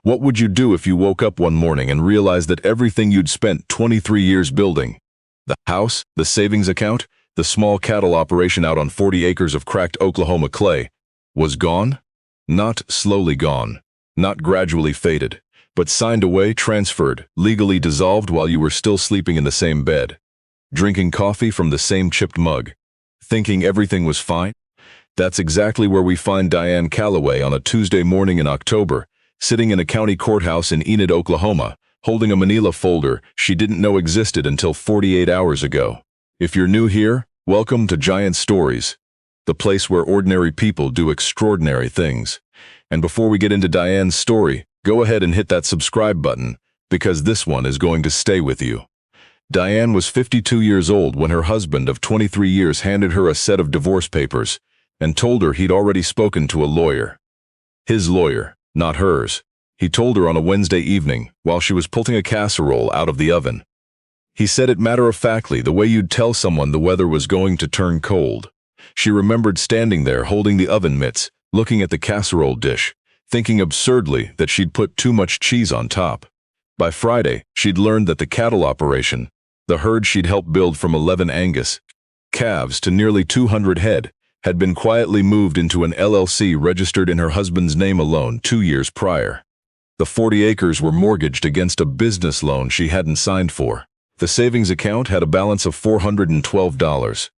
What would you do if you woke up one morning and realized that everything you'd spent 23 years building, the house, the savings account, the small cattle operation out on 40 acres of cracked Oklahoma clay, was gone? Not slowly gone, not gradually faded, but signed away, transferred, legally dissolved while you were still sleeping in the same bed, drinking coffee from the same chipped mug, thinking everything was fine? That's exactly where we find Diane Calloway on a Tuesday morning in October, sitting in a county courthouse in Enid, Oklahoma, holding a manila folder she didn't know existed until 48 hours ago. If you're new here, welcome to Giant Stories, the place where ordinary people do extraordinary things. And before we get into Diane's story, go ahead and hit that subscribe button, because this one is going to stay with you. Diane was 52 years old when her husband of 23 years handed her a set of divorce papers and told her he'd already spoken to a lawyer. His lawyer, not hers. He told her on a Wednesday evening while she was pulling a casserole out of the oven. He said it matter-of-factly, the way you'd tell someone the weather was going to turn cold. She remembered standing there holding the oven mitts, looking at the casserole dish, thinking absurdly that she'd put too much cheese on top. By Friday, she'd learned that the cattle operation, the herd she'd helped build from 11 Angus calves to nearly 200 head, had been quietly moved into an LLC registered in her husband's name alone 2 years prior. The 40 acres were mortgaged against a business loan she hadn't signed for. The savings account had a balance of $412.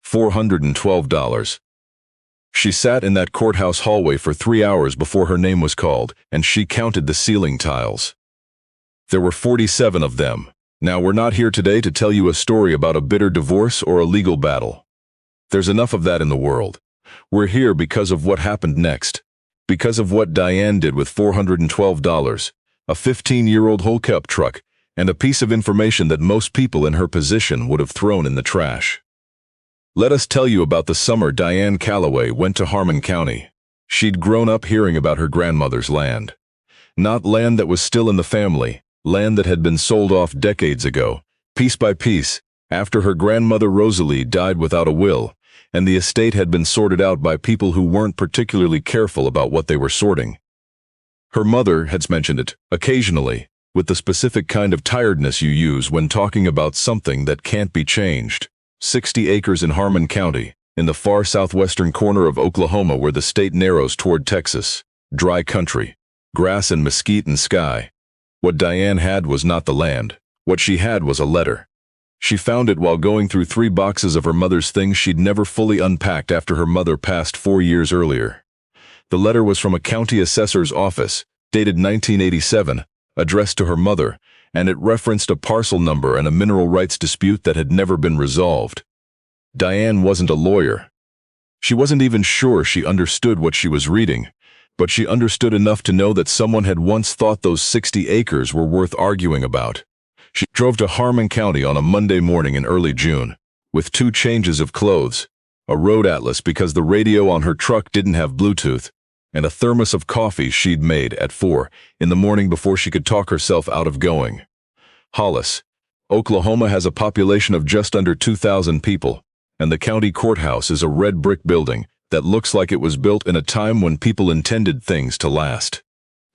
$412. She sat in that courthouse hallway for 3 hours before her name was called, and she counted the ceiling tiles. There were 47 of them. Now, we're not here today to tell you a story about a bitter divorce or a legal battle. There's enough of that in the world. We're here because of what happened next. Because of what Diane did with $412, a 15-year-old whole cup truck, and a piece of information that most people in her position would have thrown in the trash. Let us tell you about the summer Diane Calloway went to Harmon County. She'd grown up hearing about her grandmother's land. Not land that was still in the family, land that had been sold off decades ago, piece by piece, after her grandmother Rosalie died without a will, and the estate had been sorted out by people who weren't particularly careful about what they were sorting. Her mother had mentioned it, occasionally, with the specific kind of tiredness you use when talking about something that can't be changed. 60 acres in Harmon County, in the far southwestern corner of Oklahoma where the state narrows toward Texas. Dry country, grass and mesquite and sky. What Diane had was not the land. What she had was a letter. She found it while going through 3 boxes of her mother's things she'd never fully unpacked after her mother passed 4 years earlier. The letter was from a county assessor's office, dated 1987, addressed to her mother, and it referenced a parcel number and a mineral rights dispute that had never been resolved. Diane wasn't a lawyer. She wasn't even sure she understood what she was reading, but she understood enough to know that someone had once thought those 60 acres were worth arguing about. She drove to Harmon County on a Monday morning in early June, with 2 changes of clothes, a road atlas because the radio on her truck didn't have Bluetooth, and a thermos of coffee she'd made at 4 in the morning before she could talk herself out of going. Hollis, Oklahoma has a population of just under 2,000 people, and the county courthouse is a red brick building that looks like it was built in a time when people intended things to last.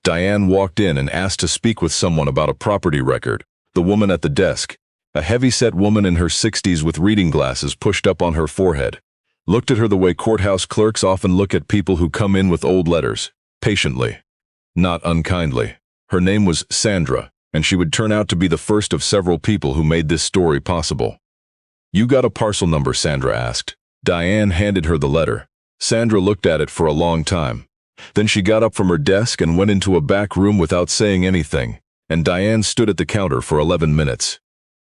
Diane walked in and asked to speak with someone about a property record. The woman at the desk, a heavy-set woman in her 60s with reading glasses pushed up on her forehead, looked at her the way courthouse clerks often look at people who come in with old letters, patiently, not unkindly. Her name was Sandra, and she would turn out to be the first of several people who made this story possible. "You got a parcel number?" Sandra asked. Diane handed her the letter. Sandra looked at it for a long time. Then she got up from her desk and went into a back room without saying anything, and Diane stood at the counter for 11 minutes.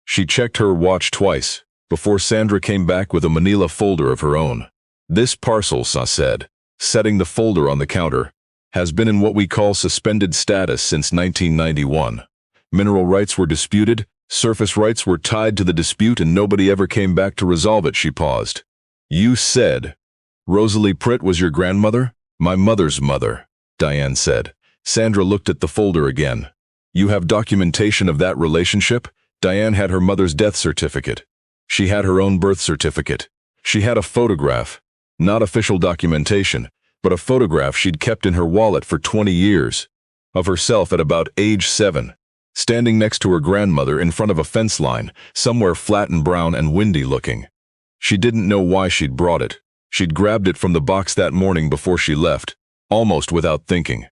She checked her watch twice, before Sandra came back with a manila folder of her own. "This parcel," Sa said, setting the folder on the counter, "has been in what we call suspended status since 1991. Mineral rights were disputed, surface rights were tied to the dispute, and nobody ever came back to resolve it." She paused. "You said Rosalie Pritt was your grandmother?" "My mother's mother," Diane said. Sandra looked at the folder again. "You have documentation of that relationship?" Diane had her mother's death certificate. She had her own birth certificate. She had a photograph, not official documentation, but a photograph she'd kept in her wallet for 20 years. of herself at about age 7, standing next to her grandmother in front of a fence line, somewhere flat and brown and windy looking. She didn't know why she'd brought it. She'd grabbed it from the box that morning before she left, almost without thinking.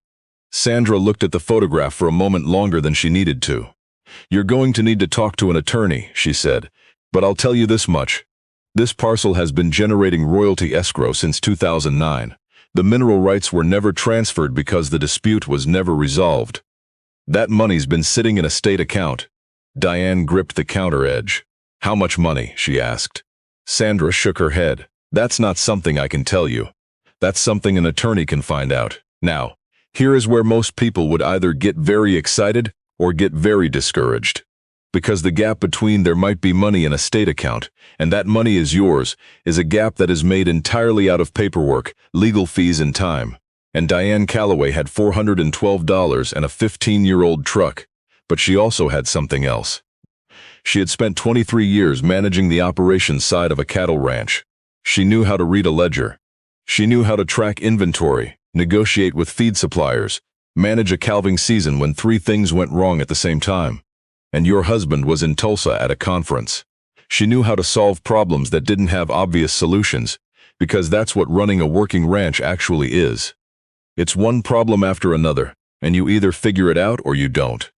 Sandra looked at the photograph for a moment longer than she needed to. "You're going to need to talk to an attorney," she said, "but I'll tell you this much. This parcel has been generating royalty escrow since 2009. The mineral rights were never transferred because the dispute was never resolved. That money's been sitting in a state account." Diane gripped the counter edge. "How much money?" she asked. Sandra shook her head. "That's not something I can tell you. That's something an attorney can find out. Now, here is where most people would either get very excited or get very discouraged. Because the gap between there might be money in a state account, and that money is yours, is a gap that is made entirely out of paperwork, legal fees and time. And Diane Calloway had $412 and a 15-year-old truck, but she also had something else. She had spent 23 years managing the operations side of a cattle ranch. She knew how to read a ledger. She knew how to track inventory, negotiate with feed suppliers, manage a calving season when 3 things went wrong at the same time. And your husband was in Tulsa at a conference. She knew how to solve problems that didn't have obvious solutions, because that's what running a working ranch actually is. It's one problem after another, and you either figure it out or you don't.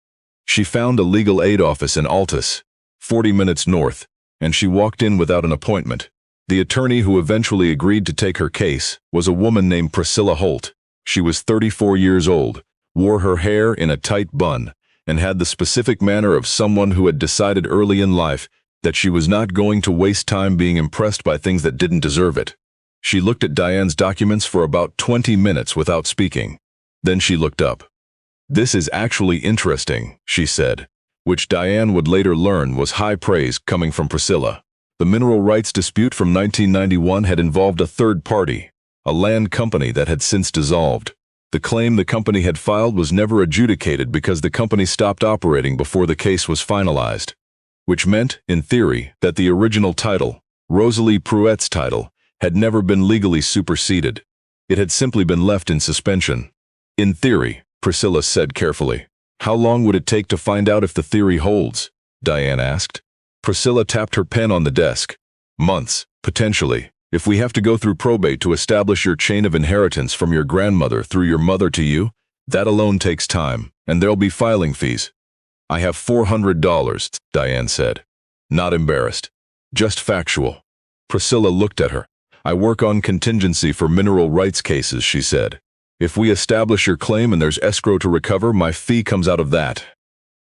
She found a legal aid office in Altus, 40 minutes north, and she walked in without an appointment. The attorney who eventually agreed to take her case was a woman named Priscilla Holt. She was 34 years old, wore her hair in a tight bun, and had the specific manner of someone who had decided early in life that she was not going to waste time being impressed by things that didn't deserve it. She looked at Diane's documents for about 20 minutes without speaking. Then she looked up. "This is actually interesting," she said, which Diane would later learn was high praise coming from Priscilla. The mineral rights dispute from 1991 had involved a third party, a land company that had since dissolved. The claim the company had filed was never adjudicated because the company stopped operating before the case was finalized, which meant, in theory, that the original title, Rosalie Pruett's title, had never been legally superseded. It had simply been left in suspension. "In theory," Priscilla said carefully. "How long would it take to find out if the theory holds?" Diane asked. Priscilla tapped her pen on the desk. "Months, potentially. If we have to go through probate to establish your chain of inheritance from your grandmother through your mother to you, that alone takes time, and there'll be filing fees." "I have $400, Diane said. Not embarrassed. Just factual. Priscilla looked at her. "I work on contingency for mineral rights cases," she said. "If we establish your claim and there's escrow to recover, my fee comes out of that."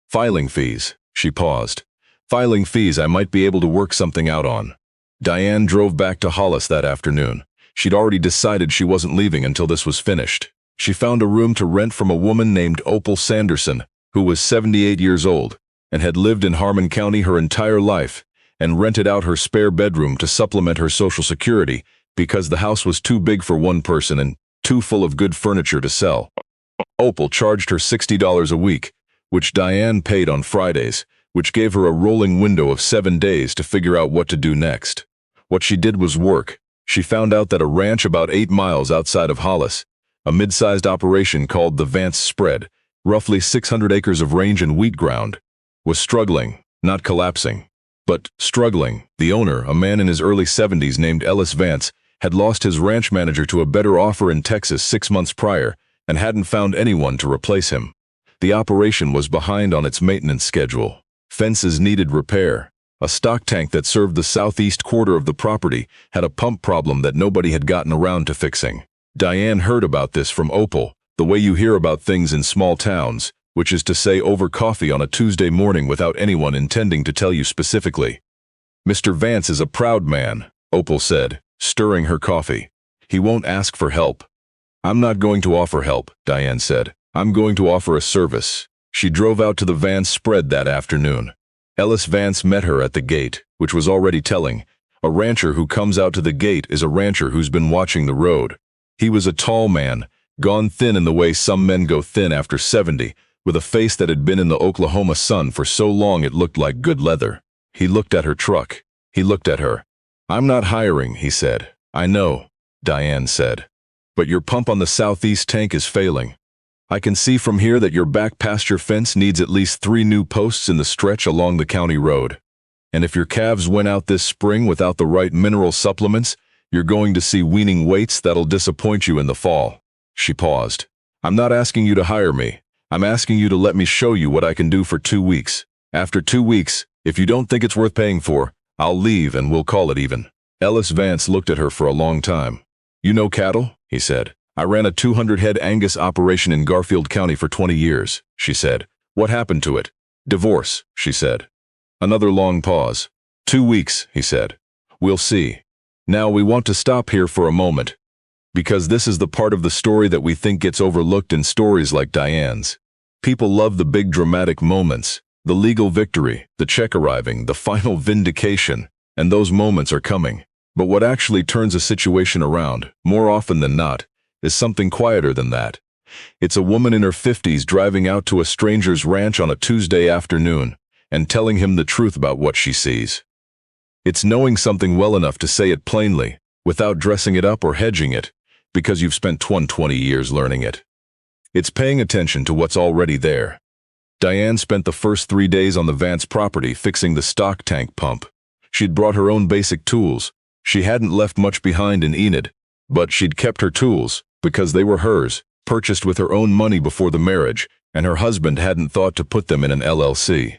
"Filing fees," she paused. "Filing fees I might be able to work something out on." Diane drove back to Hollis that afternoon. She'd already decided she wasn't leaving until this was finished. She found a room to rent from a woman named Opal Sanderson, who was 78 years old, and had lived in Harmon County her entire life, and rented out her spare bedroom to supplement her Social Security because the house was too big for one person and too full of good furniture to sell. Opal charged her $60 a week, which Diane paid on Fridays, which gave her a rolling window of 7 days to figure out what to do next. What she did was work. She found out that a ranch about 8 miles outside of Hollis, a mid-sized operation called the Vance Spread, roughly 600 acres of range and wheat ground, was struggling, not collapsing, but struggling. The owner, a man in his early 70s named Ellis Vance, had lost his ranch manager to a better offer in Texas 6 months prior and hadn't found anyone to replace him. The operation was behind on its maintenance schedule. Fences needed repair. A stock tank that served the southeast quarter of the property had a pump problem that nobody had gotten around to fixing. Diane heard about this from Opal, the way you hear about things in small towns, which is to say over coffee on a Tuesday morning without anyone intending to tell you specifically. "Mr. Vance is a proud man," Opal said, stirring her coffee. "He won't ask for help." "I'm not going to offer help," Diane said. "I'm going to offer a service." She drove out to the Vance Spread that afternoon. Ellis Vance met her at the gate, which was already telling. A rancher who comes out to the gate is a rancher who's been watching the road. He was a tall man, gone thin in the way some men go thin after 70, with a face that had been in the Oklahoma sun for so long it looked like good leather. He looked at her truck. He looked at her. "I'm not hiring," he said. "I know," Diane said. "But your pump on the southeast tank is failing." I can see from here that your back pasture fence needs at least 3 new posts in the stretch along the county road. And if your calves went out this spring without the right mineral supplements, you're going to see weaning weights that'll disappoint you in the fall." She paused. "I'm not asking you to hire me. I'm asking you to let me show you what I can do for 2 weeks. After 2 weeks, if you don't think it's worth paying for, I'll leave and we'll call it even." Ellis Vance looked at her for a long time. "You know cattle?" he said. "I ran a 200-head Angus operation in Garfield County for 20 years, she said. "What happened to it?" "Divorce," she said. Another long pause. 2 weeks, he said. "We'll see. Now we want to stop here for a moment, because this is the part of the story that we think gets overlooked in stories like Diane's. People love the big dramatic moments, the legal victory, the check arriving, the final vindication, and those moments are coming. But what actually turns a situation around, more often than not, is something quieter than that. It's a woman in her 50s driving out to a stranger's ranch on a Tuesday afternoon and telling him the truth about what she sees. It's knowing something well enough to say it plainly, without dressing it up or hedging it, because you've spent 20 years learning it. It's paying attention to what's already there. Diane spent the first 3 days on the Vance property fixing the stock tank pump. She'd brought her own basic tools. She hadn't left much behind in Enid, but she'd kept her tools, because they were hers, purchased with her own money before the marriage, and her husband hadn't thought to put them in an LLC.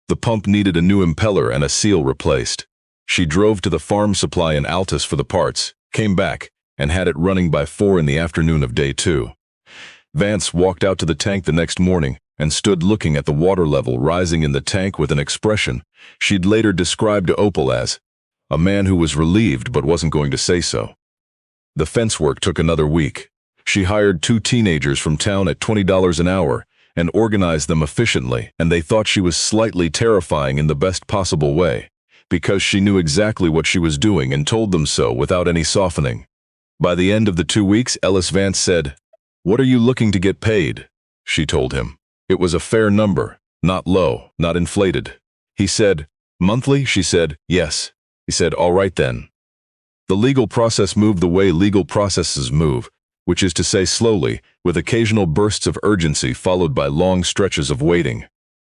The pump needed a new impeller and a seal replaced. She drove to the farm supply in Altus for the parts, came back, and had it running by 4 in the afternoon of day 2. Vance walked out to the tank the next morning and stood looking at the water level rising in the tank with an expression she'd later described to Opal as a man who was relieved but wasn't going to say so. The fence work took another week. She hired 2 teenagers from town at $20 an hour and organized them efficiently, and they thought she was slightly terrifying in the best possible way, because she knew exactly what she was doing and told them so without any softening. By the end of the 2 weeks, Ellis Vance said, "What are you looking to get paid?" She told him. It was a fair number, not low, not inflated. He said, "Monthly?" She said, "Yes." He said, "All right then." The legal process moved the way legal processes move, which is to say slowly, with occasional bursts of urgency followed by long stretches of waiting.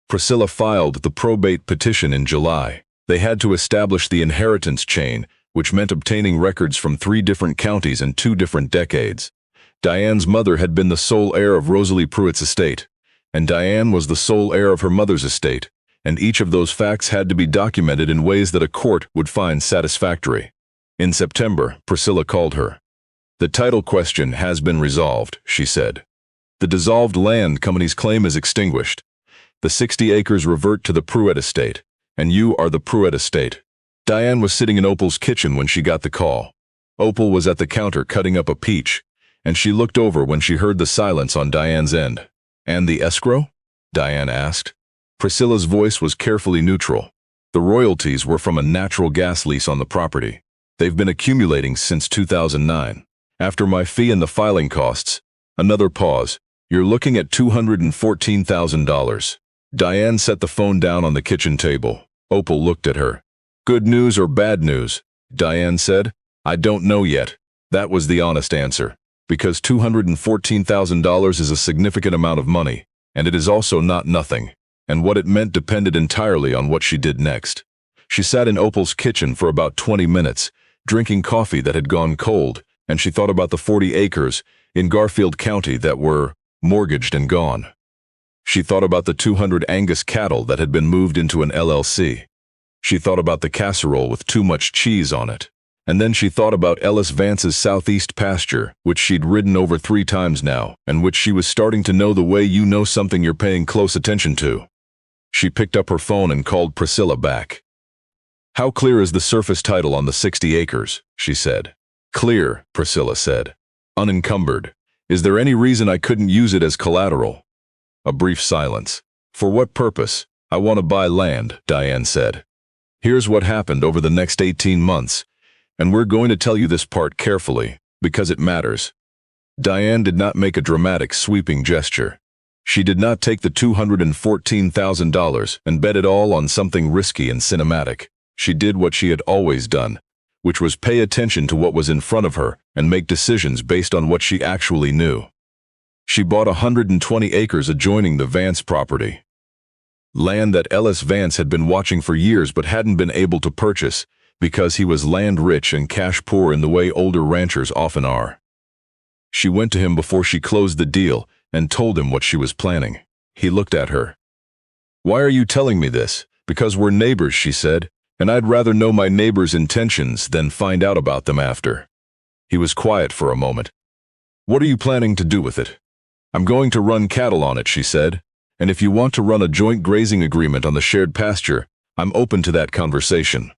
Priscilla filed the probate petition in July. They had to establish the inheritance chain, which meant obtaining records from 3 different counties and 2 different decades. Diane's mother had been the sole heir of Rosalie Pruitt's estate, and Diane was the sole heir of her mother's estate, and each of those facts had to be documented in ways that a court would find satisfactory. In September, Priscilla called her. "The title question has been resolved," she said. "The dissolved land company's claim is extinguished. The 60 acres revert to the Pruitt estate, and you are the Pruitt estate." Diane was sitting in Opal's kitchen when she got the call. Opal was at the counter cutting up a peach, and she looked over when she heard the silence on Diane's end. "And the escrow?" Diane asked. Priscilla's voice was carefully neutral. "The royalties were from a natural gas lease on the property. They've been accumulating since 2009. After my fee and the filing costs," another pause, "you're looking at $214,000. Diane set the phone down on the kitchen table. Opal looked at her. "Good news or bad news?" Diane said. "I don't know yet." That was the honest answer, because $214,000 is a significant amount of money, and it is also not nothing, and what it meant depended entirely on what she did next. She sat in Opal's kitchen for about 20 minutes, drinking coffee that had gone cold, and she thought about the 40 acres in Garfield County that were mortgaged and gone. She thought about the 200 Angus cattle that had been moved into an LLC. She thought about the casserole with too much cheese on it. And then she thought about Ellis Vance's southeast pasture, which she'd ridden over 3 times now, and which she was starting to know the way you know something you're paying close attention to. She picked up her phone and called Priscilla back. "How clear is the surface title on the 60 acres?" she said. "Clear," Priscilla said. "Unencumbered. Is there any reason I couldn't use it as collateral?" A brief silence. "For what purpose?" "I want to buy land," Diane said. "Here's what happened over the next 18 months, and we're going to tell you this part carefully, because it matters." Diane did not make a dramatic, sweeping gesture. She did not take the $214,000 and bet it all on something risky and cinematic. She did what she had always done, which was pay attention to what was in front of her and make decisions based on what she actually knew. She bought 120 acres adjoining the Vance property. Land that Ellis Vance had been watching for years but hadn't been able to purchase because he was land rich and cash poor in the way older ranchers often are. She went to him before she closed the deal and told him what she was planning. He looked at her. "Why are you telling me this?" "Because we're neighbors," she said, "and I'd rather know my neighbors' intentions than find out about them after." He was quiet for a moment. "What are you planning to do with it?" "I'm going to run cattle on it," she said, "and if you want to run a joint grazing agreement on the shared pasture, I'm open to that conversation."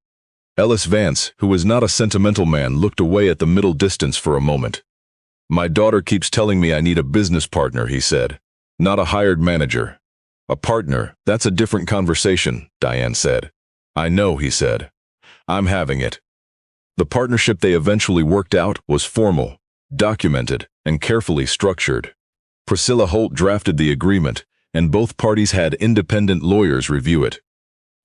Ellis Vance, who was not a sentimental man, looked away at the middle distance for a moment. "My daughter keeps telling me I need a business partner," he said, "not a hired manager." "A partner, that's a different conversation," Diane said. "I know," he said. "I'm having it." The partnership they eventually worked out was formal, documented, and carefully structured. Priscilla Holt drafted the agreement, and both parties had independent lawyers review it.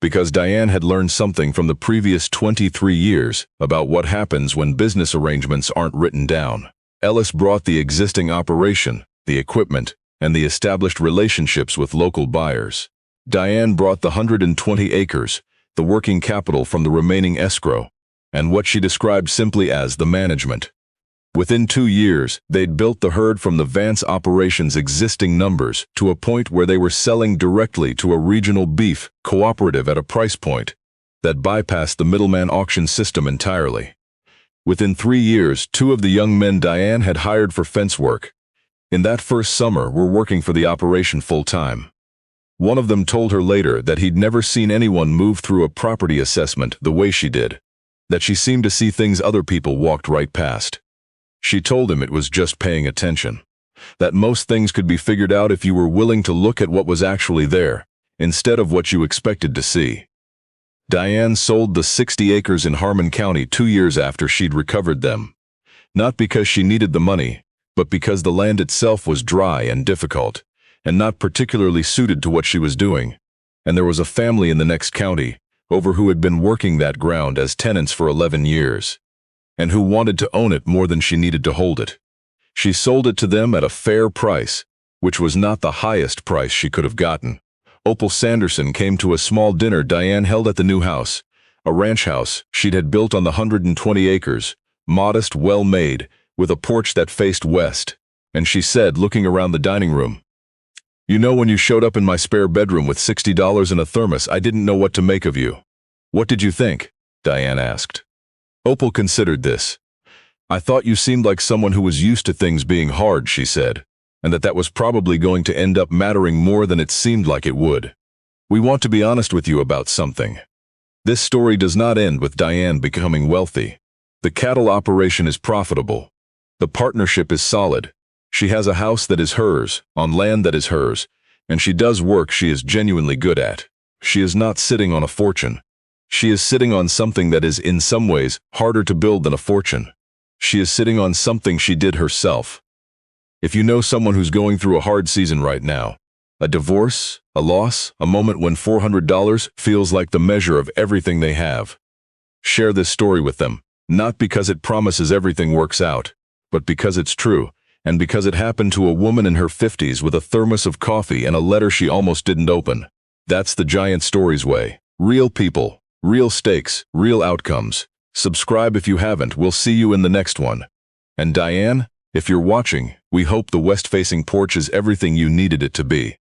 Because Diane had learned something from the previous 23 years about what happens when business arrangements aren't written down. Ellis brought the existing operation, the equipment, and the established relationships with local buyers. Diane brought the 120 acres, the working capital from the remaining escrow, and what she described simply as the management. Within 2 years, they'd built the herd from the Vance operation's existing numbers to a point where they were selling directly to a regional beef cooperative at a price point that bypassed the middleman auction system entirely. Within 3 years, 2 of the young men Diane had hired for fence work in that first summer were working for the operation full-time. One of them told her later that he'd never seen anyone move through a property assessment the way she did, that she seemed to see things other people walked right past. She told him it was just paying attention, that most things could be figured out if you were willing to look at what was actually there, instead of what you expected to see. Diane sold the 60 acres in Harmon County 2 years after she'd recovered them, not because she needed the money, but because the land itself was dry and difficult, and not particularly suited to what she was doing, and there was a family in the next county over who had been working that ground as tenants for 11 years. And who wanted to own it more than she needed to hold it. She sold it to them at a fair price, which was not the highest price she could have gotten. Opal Sanderson came to a small dinner Diane held at the new house, a ranch house she'd had built on the 120 acres, modest, well-made, with a porch that faced west, and she said, looking around the dining room, "You know, when you showed up in my spare bedroom with $60 and a thermos, I didn't know what to make of you." "What did you think?" Diane asked. Opal considered this. "I thought you seemed like someone who was used to things being hard," she said, "and that was probably going to end up mattering more than it seemed like it would. We want to be honest with you about something. This story does not end with Diane becoming wealthy. The cattle operation is profitable. The partnership is solid. She has a house that is hers, on land that is hers, and she does work she is genuinely good at. She is not sitting on a fortune. She is sitting on something that is in some ways harder to build than a fortune. She is sitting on something she did herself. If you know someone who's going through a hard season right now, a divorce, a loss, a moment when $400 feels like the measure of everything they have, share this story with them, not because it promises everything works out, but because it's true, and because it happened to a woman in her 50s with a thermos of coffee and a letter she almost didn't open. That's the Giant Stories way. Real people. Real stakes, real outcomes. Subscribe if you haven't. We'll see you in the next one. And Diane, if you're watching, we hope the west-facing porch is everything you needed it to be.